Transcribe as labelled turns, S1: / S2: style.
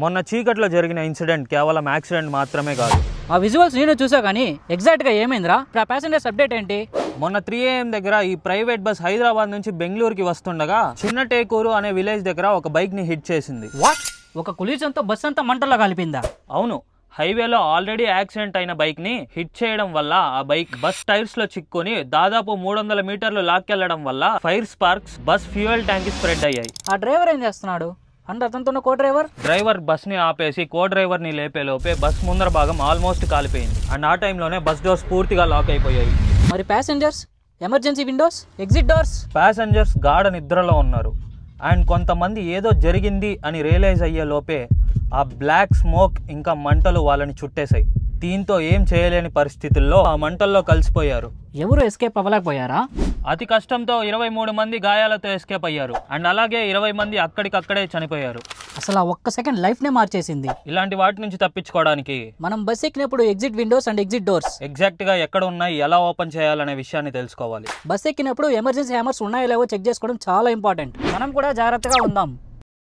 S1: మొన్న చీకట్లో జరిగిన ఇన్సిడెంట్ కేవలం యాక్సిడెంట్ మాత్రమే కాదు.
S2: ఆ విజువల్స్ నేను చూసా కానీ ఎగ్జాక్ట్గా ఏమైందిరా? ఆ ప్యాసింజర్స్ అప్డేట్ ఏంటి?
S1: మొన్న 3 AM దగ్గర ఈ ప్రైవేట్ బస్ హైదరాబాద్ నుంచి బెంగళూరుకి వస్తుండగా చిన్న టేకూరు అనే విలేజ్ దగ్గర ఒక బైక్ ని హిట్ చేసింది.
S2: వాట్? ఒక కొలిజన్తో బస్ అంతా మంటల్లో కలిపిందా?
S1: అవును, హైవేలో ఆల్రెడీ యాక్సిడెంట్ అయిన బైక్ ని హిట్ చేయడం వల్ల ఆ బైక్ బస్ టైర్స్ లో చిక్కుని దాదాపు 300 మీటర్లు లాక్కెళ్లడం వల్ల fire sparks bus fuel tank కి స్ప్రెడ్ అయ్యాయి.
S2: ఆ డ్రైవర్ ఏం చేస్తున్నాడు? అంటే అతనితో కో
S1: డ్రైవర్ బస్ ని ఆపేసి కో డ్రైవర్ ని లేపే లోపే బస్ ముందర భాగం ఆల్మోస్ట్ కాలిపోయింది. అండ్ ఆ టైంలోనే బస్ డోర్స్ పూర్తిగా లాక్ అయిపోయాయి.
S2: మరి passengers, emergency Windows, exit doors?
S1: Passengers గాఢ నిద్రలో ఉన్నారు. అండ్ కొంతమంది ఏదో జరిగింది అని రియలైజ్ అయ్యే లోపే ఆ బ్లాక్ స్మోక్ ఇంకా మంటలు వాళ్ళని చుట్టేశాయి. దీంతో ఏం చేయలేని పరిస్థితుల్లో ఆ మంటల్లో కలిసిపోయారు.
S2: ఎవరు ఎస్కేప్ అవ్వలేకపోయారా?
S1: అతి కష్టంతో 23 మంది గాయాలతో ఎస్కేప్ అయ్యారు. అండ్ అలాగే 20 మంది అక్కడికక్కడే చనిపోయారు.
S2: అసలు ఆ ఒక్క సెకండ్ లైఫ్ నే మార్చేసింది.
S1: ఇలాంటి వాటి నుంచి తప్పించుకోవడానికి
S2: మనం బస్ ఎక్కినప్పుడు exit Windows and exit doors
S1: exact గా ఎక్కడ ఉన్నాయి, ఎలా ఓపెన్ చేయాలనే విషయాన్ని తెలుసుకోవాలి.
S2: బస్ ఎక్కినప్పుడు ఎమర్జెన్సీ హ్యామర్స్ ఉన్నాయో లేవో చెక్ చేసుకోవడం చాలా ఇంపార్టెంట్. మనం కూడా జాగ్రత్తగా ఉందాం.